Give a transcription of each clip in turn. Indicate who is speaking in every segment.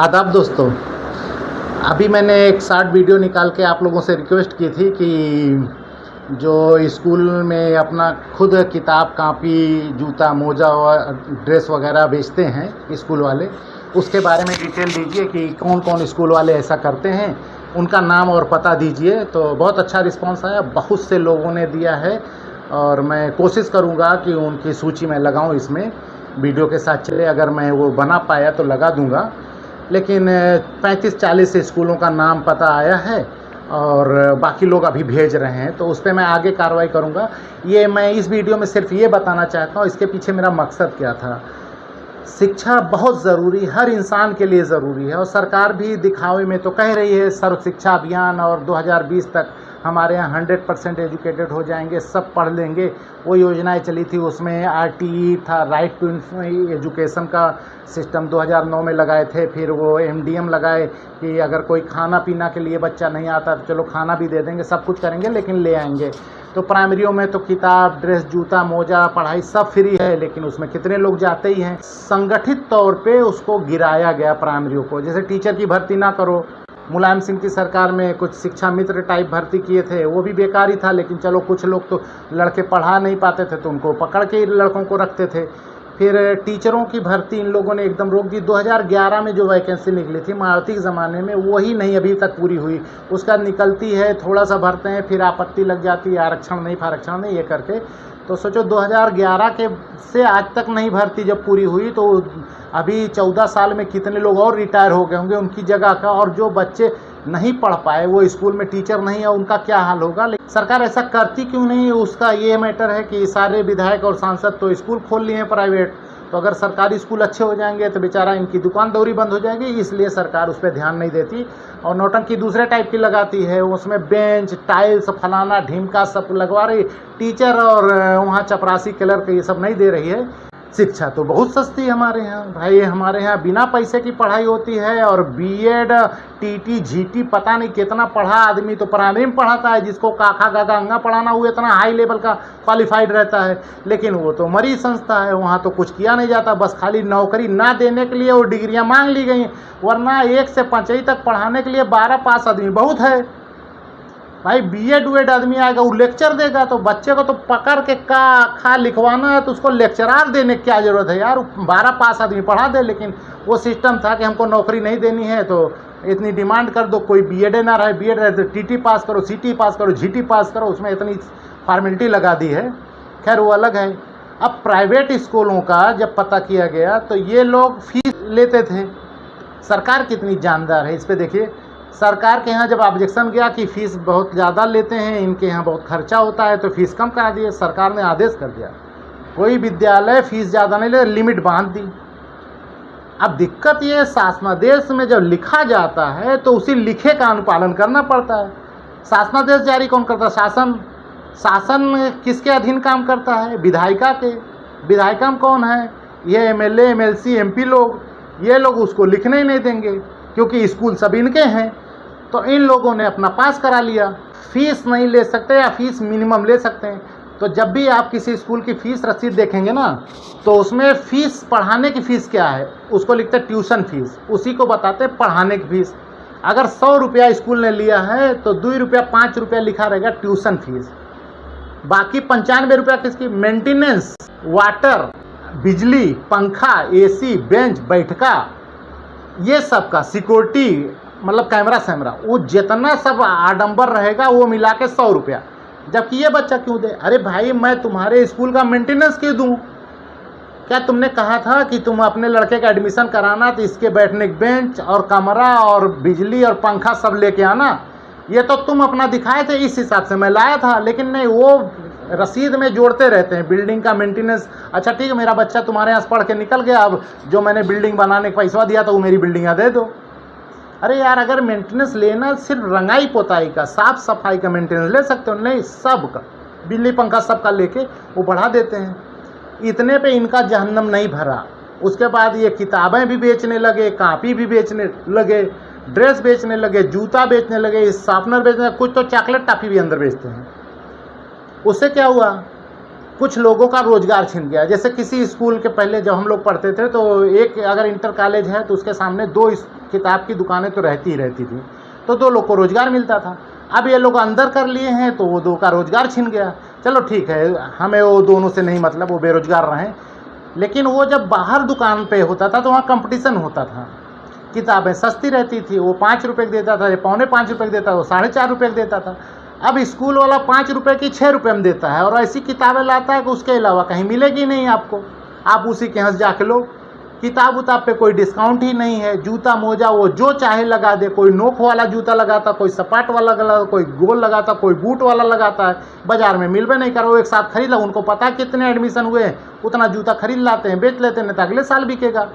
Speaker 1: आदाब दोस्तों। अभी मैंने एक शॉर्ट वीडियो निकाल के आप लोगों से रिक्वेस्ट की थी कि जो स्कूल में अपना खुद किताब कापी जूता मोजा और ड्रेस वगैरह बेचते हैं स्कूल वाले, उसके बारे में डिटेल दीजिए कि कौन कौन स्कूल वाले ऐसा करते हैं, उनका नाम और पता दीजिए। तो बहुत अच्छा रिस्पांस आया, बहुत से लोगों ने दिया है और मैं कोशिश करूँगा कि उनकी सूची में लगाऊँ, इसमें वीडियो के साथ चले। अगर मैं वो बना पाया तो लगा दूँगा। लेकिन 35-40 स्कूलों का नाम पता आया है और बाकी लोग अभी भेज रहे हैं, तो उस पर मैं आगे कार्रवाई करूंगा। ये मैं इस वीडियो में सिर्फ ये बताना चाहता हूँ, इसके पीछे मेरा मकसद क्या था। शिक्षा बहुत ज़रूरी, हर इंसान के लिए ज़रूरी है और सरकार भी दिखावे में तो कह रही है सर्व शिक्षा अभियान और 2020 तक हमारे यहाँ 100% एजुकेटेड हो जाएंगे, सब पढ़ लेंगे। वो योजनाएं चली थी, उसमें RTE था, राइट टू एजुकेशन का सिस्टम 2009 में लगाए थे। फिर वो MDM लगाए कि अगर कोई खाना पीना के लिए बच्चा नहीं आता तो चलो खाना भी दे देंगे, सब कुछ करेंगे लेकिन ले आएंगे। तो प्राइमरियों में तो किताब ड्रेस जूता मोजा पढ़ाई सब फ्री है, लेकिन उसमें कितने लोग जाते ही हैं। संगठित तौर पे उसको गिराया गया प्राइमरियों को। जैसे टीचर की भर्ती ना करो, मुलायम सिंह की सरकार में कुछ शिक्षा मित्र टाइप भर्ती किए थे, वो भी बेकार ही था। लेकिन चलो कुछ लोग तो लड़के पढ़ा नहीं पाते थे तो उनको पकड़ के लड़कों को रखते थे। फिर टीचरों की भर्ती इन लोगों ने एकदम रोक दी। 2011 में जो वैकेंसी निकली थी मायावती के ज़माने में, वही नहीं अभी तक पूरी हुई। उसका निकलती है, थोड़ा सा भरते हैं, फिर आपत्ति लग जाती है, आरक्षण नहीं ये करके। तो सोचो 2011 के से आज तक नहीं भर्ती जब पूरी हुई, तो अभी 14 साल में कितने लोग और रिटायर हो गए होंगे उनकी जगह का। और जो बच्चे नहीं पढ़ पाए, वो स्कूल में टीचर नहीं है, उनका क्या हाल होगा। लेकिन सरकार ऐसा करती क्यों नहीं, उसका ये मैटर है कि सारे विधायक और सांसद तो स्कूल खोल लिए हैं प्राइवेट। तो अगर सरकारी स्कूल अच्छे हो जाएंगे तो बेचारा इनकी दुकानदौरी बंद हो जाएगी, इसलिए सरकार उस पर ध्यान नहीं देती और नौटंकी दूसरे टाइप की लगाती है। उसमें बेंच टाइल्स फलाना ढीमका सब लगवा रही टीचर, और वहाँ चपरासी क्लर्क ये सब नहीं दे रही है। शिक्षा तो बहुत सस्ती है हमारे यहाँ भाई, हमारे यहाँ बिना पैसे की पढ़ाई होती है। और BEd TT GT पता नहीं कितना पढ़ा आदमी तो प्राइमरी में पढ़ाता है, जिसको काखा गागा अंगा पढ़ाना वो इतना हाई लेवल का क्वालिफाइड रहता है। लेकिन वो तो मरी संस्था है, वहाँ तो कुछ किया नहीं जाता, बस खाली नौकरी ना देने के लिए वो डिग्रियाँ मांग ली गई। वरना 1 से 5वीं तक पढ़ाने के लिए 12 पास आदमी बहुत है भाई। BEd आदमी आएगा वो लेक्चर देगा, तो बच्चे को तो पकड़ के का खा लिखवाना है तो उसको लेक्चरार देने की क्या ज़रूरत है यार। 12 पास आदमी पढ़ा दे। लेकिन वो सिस्टम था कि हमको नौकरी नहीं देनी है तो इतनी डिमांड कर दो, कोई BEd ना रहे, BEd रहे तो TT पास करो, CT पास करो, GT पास करो, उसमें इतनी फॉर्मेलिटी लगा दी है। खैर वो अलग है। अब प्राइवेट स्कूलों का जब पता किया गया तो ये लोग फीस लेते थे। सरकार कितनी जानदार है, इस पर देखिए। सरकार के यहाँ जब ऑब्जेक्शन गया कि फ़ीस बहुत ज़्यादा लेते हैं, इनके यहाँ बहुत खर्चा होता है, तो फीस कम करा दिए। सरकार ने आदेश कर दिया कोई विद्यालय फ़ीस ज़्यादा नहीं ले, लिमिट बांध दी। अब दिक्कत ये शासनादेश में जब लिखा जाता है तो उसी लिखे का अनुपालन करना पड़ता है। शासनादेश जारी कौन करता है? शासन किसके अधीन काम करता है? विधायिका के। विधायिका में कौन है? ये MLA MLC MP लोग। ये लोग उसको लिखने ही नहीं देंगे क्योंकि स्कूल सब इनके हैं। तो इन लोगों ने अपना पास करा लिया। फ़ीस नहीं ले सकते या फ़ीस मिनिमम ले सकते हैं। तो जब भी आप किसी स्कूल की फ़ीस रसीद देखेंगे ना, तो उसमें फ़ीस पढ़ाने की फ़ीस क्या है उसको लिखते हैं ट्यूशन फ़ीस, उसी को बताते हैं पढ़ाने की फ़ीस। अगर 100 रुपया स्कूल ने लिया है तो 2 रुपया 5 रुपया लिखा रहेगा ट्यूशन फ़ीस। बाकी 95 रुपया किसकी? मेंटेनेंस, वाटर, बिजली, पंखा, AC, बेंच बैठका, ये सब का सिक्योरिटी मतलब कैमरा सैमरा, वो जितना सब आडंबर रहेगा वो मिला के 100 रुपया। जबकि ये बच्चा क्यों दे? अरे भाई मैं तुम्हारे स्कूल का मेंटेनेंस क्यों दूँ? क्या तुमने कहा था कि तुम अपने लड़के का एडमिशन कराना तो इसके बैठने की बेंच और कमरा और बिजली और पंखा सब लेके आना? ये तो तुम अपना दिखाए थे, इस हिसाब से मैं लाया था। लेकिन नहीं, वो रसीद में जोड़ते रहते हैं बिल्डिंग का मेंटेनेंस। अच्छा ठीक है, मेरा बच्चा तुम्हारे यहाँ पढ़ के निकल गया, अब जो मैंने बिल्डिंग बनाने का पैसा दिया था वो मेरी बिल्डिंग दे दो। अरे यार, अगर मेंटेनेंस लेना सिर्फ रंगाई पोताई का, साफ सफाई का मेंटेनेंस ले सकते हो, नहीं सब का बिजली पंखा सब का लेके वो बढ़ा देते हैं। इतने पे इनका जहन्नम नहीं भरा। उसके बाद ये किताबें भी बेचने लगे, कापी भी बेचने लगे, ड्रेस बेचने लगे, जूता बेचने लगे, शार्पनर बेचने लगे, कुछ तो चॉकलेट टॉफी भी अंदर बेचते हैं। उससे क्या हुआ? कुछ लोगों का रोज़गार छिन गया। जैसे किसी स्कूल के पहले जब हम लोग पढ़ते थे तो एक अगर इंटर कॉलेज है तो उसके सामने 2 किताब की दुकानें तो रहती ही रहती थी, तो 2 लोग को रोज़गार मिलता था। अब ये लोग अंदर कर लिए हैं तो वो 2 का रोज़गार छिन गया। चलो ठीक है, हमें वो दोनों से नहीं मतलब, वो बेरोज़गार रहें। लेकिन वो जब बाहर दुकान पे होता था तो वहाँ कंपटीशन होता था, किताबें सस्ती रहती थी, वो 5 रुपये की देता था, ये पौने 5 रुपये की देता था, वो 4.5 रुपये की देता था। अब स्कूल वाला 5 रुपये की 6 रुपये में देता है और ऐसी किताबें लाता है कि उसके अलावा कहीं मिलेगी नहीं आपको, आप उसी के यहाँ जाके लो। किताब उताब पे कोई डिस्काउंट ही नहीं है। जूता मोजा वो जो चाहे लगा दे, कोई नोक वाला जूता लगाता, कोई सपाट वाला लगाता, कोई गोल लगाता, कोई बूट वाला लगाता है। बाजार में मिलवे नहीं कर, वो एक साथ खरीद ला, उनको पता है कितने एडमिशन हुए हैं, उतना जूता खरीद लाते हैं, बेच लेते हैं, नहीं तो अगले साल बिकेगा।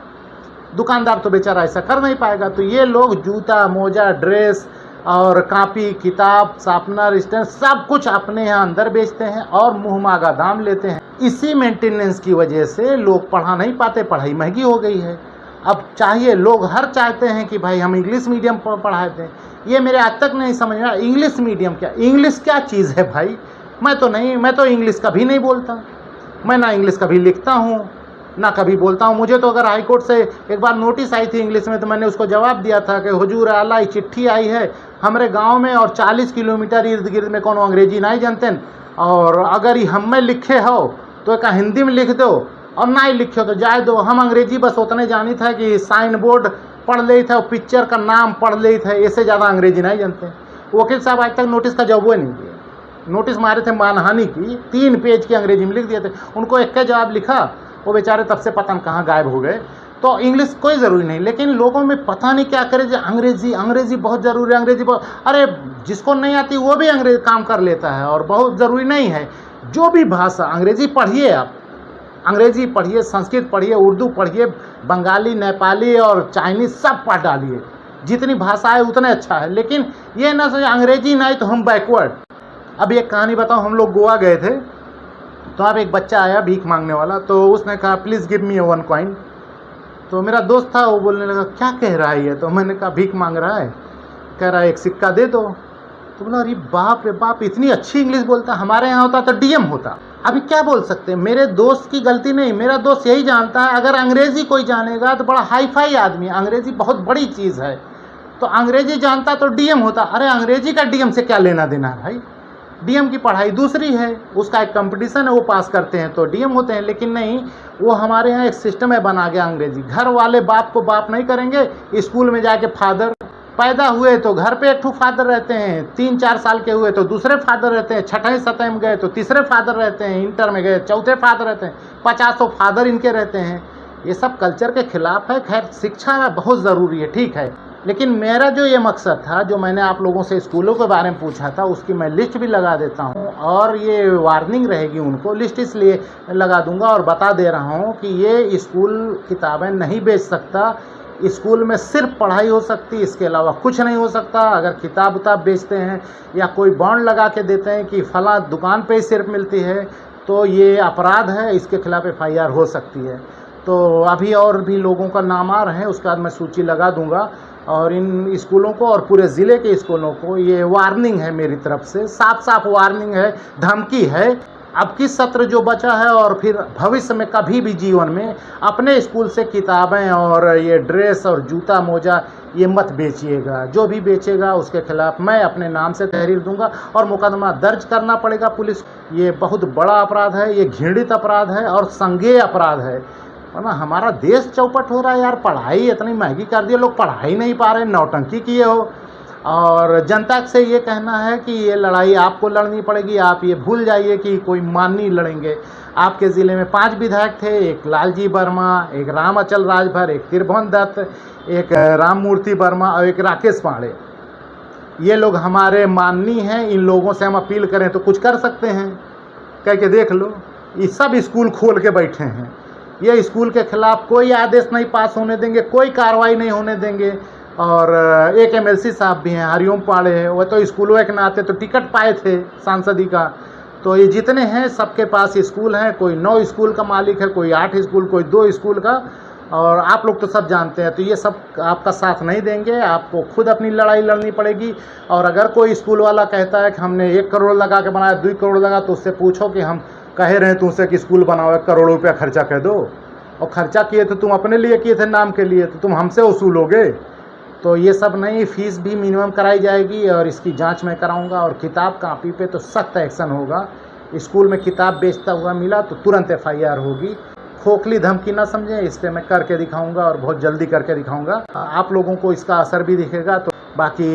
Speaker 1: दुकानदार तो बेचारा ऐसा कर नहीं पाएगा। तो ये लोग जूता मोजा ड्रेस और कापी किताब शार्पनर स्टेशन सब कुछ अपने यहाँ अंदर बेचते हैं और मुँह मांगा दाम लेते हैं। इसी मेंटेनेंस की वजह से लोग पढ़ा नहीं पाते, पढ़ाई महंगी हो गई है। अब चाहिए लोग हर चाहते हैं कि भाई हम इंग्लिश मीडियम पर पढ़ाए थे। ये मेरे आज तक नहीं समझ में आया, इंग्लिश मीडियम क्या, इंग्लिश क्या चीज़ है भाई। मैं तो इंग्लिश कभी नहीं बोलता, मैं ना इंग्लिश कभी लिखता हूँ ना कभी बोलता हूँ। मुझे तो अगर हाई कोर्ट से एक बार नोटिस आई थी इंग्लिश में तो मैंने उसको जवाब दिया था कि हुजूर आला ये चिट्ठी आई है हमारे गांव में और 40 किलोमीटर इर्द गिर्द में कौन अंग्रेजी नहीं जानते, और अगर ये हम में लिखे हो तो एक हिंदी में लिख दो, और ना ही लिखे हो तो जाए दो। हम अंग्रेजी बस उतने जानी था कि साइन बोर्ड पढ़ ले था, पिक्चर का नाम पढ़ ले था, इससे ज़्यादा अंग्रेजी नहीं जानते। वकील साहब आज तक नोटिस का जवाब नहीं दिए। नोटिस मारे थे मानहानि की, 3 पेज की अंग्रेजी में लिख दिए थे, उनको एक का जवाब लिखा, वो बेचारे तब से पता नहीं कहाँ गायब हो गए। तो इंग्लिश कोई ज़रूरी नहीं, लेकिन लोगों में पता नहीं क्या करे जो अंग्रेज़ी बहुत ज़रूरी है, अंग्रेज़ी बहुत, अरे जिसको नहीं आती वो भी अंग्रेजी काम कर लेता है और बहुत ज़रूरी नहीं है। जो भी भाषा, अंग्रेज़ी पढ़िए, आप अंग्रेज़ी पढ़िए, संस्कृत पढ़िए, उर्दू पढ़िए, बंगाली नेपाली और चाइनीज़ सब पढ़ डालिए, जितनी भाषा है उतने अच्छा है। लेकिन ये ना सोचिए अंग्रेज़ी नहीं तो हम बैकवर्ड। अब एक कहानी बताओ, हम लोग गोवा गए थे तो अब एक बच्चा आया भीख मांगने वाला, तो उसने कहा प्लीज़ गिव मी 1 कॉइन। तो मेरा दोस्त था वो बोलने लगा क्या कह रहा है ये, तो मैंने कहा भीख मांग रहा है, कह रहा है 1 सिक्का दे दो। तो बोला अरे बाप रे बाप, इतनी अच्छी इंग्लिश बोलता, हमारे यहाँ होता तो डीएम होता। अभी क्या बोल सकते हैं, मेरे दोस्त की गलती नहीं, मेरा दोस्त यही जानता है अगर अंग्रेज़ी कोई जानेगा तो बड़ा हाई फाई आदमी, अंग्रेज़ी बहुत बड़ी चीज़ है, तो अंग्रेज़ी जानता तो डीएम होता। अरे अंग्रेज़ी का डीएम से क्या लेना देना है भाई, डीएम की पढ़ाई दूसरी है, उसका एक कंपटीशन है, वो पास करते हैं तो डीएम होते हैं। लेकिन नहीं, वो हमारे यहाँ एक सिस्टम है बना गया अंग्रेजी। घर वाले बाप को बाप नहीं करेंगे, स्कूल में जाके फादर, पैदा हुए तो घर पे एक ठो फादर रहते हैं, 3-4 साल के हुए तो दूसरे फादर रहते हैं, 6वीं 7वीं में गए तो तीसरे फादर रहते हैं, इंटर में गए चौथे फादर रहते हैं, 50 फादर इनके रहते हैं। ये सब कल्चर के खिलाफ है। खैर शिक्षा बहुत ज़रूरी है, ठीक है, लेकिन मेरा जो ये मकसद था, जो मैंने आप लोगों से स्कूलों के बारे में पूछा था, उसकी मैं लिस्ट भी लगा देता हूँ और ये वार्निंग रहेगी उनको, लिस्ट इसलिए लगा दूंगा और बता दे रहा हूँ कि ये स्कूल किताबें नहीं बेच सकता। स्कूल में सिर्फ पढ़ाई हो सकती, इसके अलावा कुछ नहीं हो सकता। अगर किताब उताब बेचते हैं या कोई बॉन्ड लगा के देते हैं कि फला दुकान पे ही सिर्फ मिलती है तो ये अपराध है, इसके खिलाफ FIR हो सकती है। तो अभी और भी लोगों का नाम आ रहे हैं, उसके बाद मैं सूची लगा दूंगा और इन स्कूलों को और पूरे ज़िले के स्कूलों को ये वार्निंग है मेरी तरफ से, साफ साफ वार्निंग है, धमकी है। अब किस सत्र जो बचा है और फिर भविष्य में कभी भी जीवन में अपने स्कूल से किताबें और ये ड्रेस और जूता मोजा ये मत बेचिएगा। जो भी बेचेगा उसके खिलाफ मैं अपने नाम से तहरीर दूंगा और मुकदमा दर्ज करना पड़ेगा पुलिस। ये बहुत बड़ा अपराध है, ये घृणित अपराध है और संज्ञेय अपराध है। वरना हमारा देश चौपट हो रहा है यार, पढ़ाई इतनी महंगी कर दी, लोग पढ़ाई नहीं पा रहे, नौटंकी किए हो। और जनता से ये कहना है कि ये लड़ाई आपको लड़नी पड़ेगी, आप ये भूल जाइए कि कोई माननी लड़ेंगे। आपके ज़िले में 5 विधायक थे, एक लालजी वर्मा, एक राम अचल राजभर, एक त्रिभुवन दत्त, एक राम मूर्ति वर्मा और एक राकेश पांडे। ये लोग हमारे माननी हैं, इन लोगों से हम अपील करें तो कुछ कर सकते हैं। कह के देख लो, ये सब स्कूल खोल के बैठे हैं, ये स्कूल के खिलाफ कोई आदेश नहीं पास होने देंगे, कोई कार्रवाई नहीं होने देंगे। और एक MLC साहब भी हैं, हरिओम पाड़े हैं, वो तो स्कूलों के नाते तो टिकट पाए थे सांसदी का। तो ये जितने हैं सबके पास स्कूल हैं, कोई 9 स्कूल का मालिक है, कोई 8 स्कूल, कोई 2 स्कूल का, और आप लोग तो सब जानते हैं। तो ये सब आपका साथ नहीं देंगे, आपको खुद अपनी लड़ाई लड़नी पड़ेगी। और अगर कोई स्कूल वाला कहता है कि हमने 1 करोड़ लगा के बनाया, 2 करोड़ लगा, तो उससे पूछो कि हम कह रहे हैं तुमसे कि स्कूल बनाओ, करोड़ों रुपया खर्चा कर दो, और खर्चा किए तो तुम अपने लिए किए थे नाम के लिए, तो तुम हमसे वसूलोगे। तो ये सब नहीं, फीस भी मिनिमम कराई जाएगी और इसकी जांच मैं कराऊंगा, और किताब कापी पे तो सख्त एक्शन होगा। स्कूल में किताब बेचता हुआ मिला तो तुरंत FIR होगी। खोखली धमकी ना समझें, इस पर मैं करके दिखाऊंगा और बहुत जल्दी करके दिखाऊंगा। आप लोगों को इसका असर भी दिखेगा। तो बाकी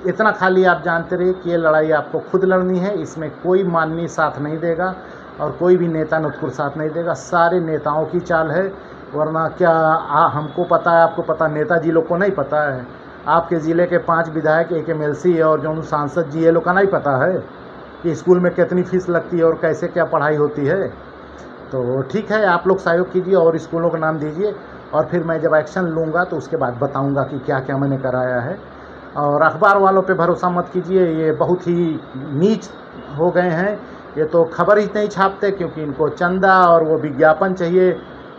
Speaker 1: इतना खाली आप जानते रहिए कि ये लड़ाई आपको खुद लड़नी है, इसमें कोई माननीय साथ नहीं देगा और कोई भी नेता नुतकुर साथ नहीं देगा। सारे नेताओं की चाल है, वरना क्या हमको पता है, आपको पता, नेताजी लोग को नहीं पता है? आपके ज़िले के 5 विधायक, 1 MLC और जो सांसद जी, ये लोग का नहीं पता है कि स्कूल में कितनी फीस लगती है और कैसे क्या पढ़ाई होती है? तो ठीक है, आप लोग सहयोग कीजिए और स्कूलों का नाम दीजिए, और फिर मैं जब एक्शन लूँगा तो उसके बाद बताऊँगा कि क्या क्या मैंने कराया है। और अखबार वालों पे भरोसा मत कीजिए, ये बहुत ही नीच हो गए हैं। ये तो खबर ही नहीं छापते क्योंकि इनको चंदा और वो विज्ञापन चाहिए,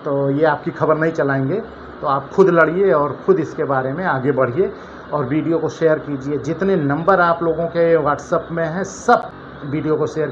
Speaker 1: तो ये आपकी खबर नहीं चलाएंगे। तो आप खुद लड़िए और खुद इसके बारे में आगे बढ़िए और वीडियो को शेयर कीजिए। जितने नंबर आप लोगों के व्हाट्सएप में हैं, सब वीडियो को शेयर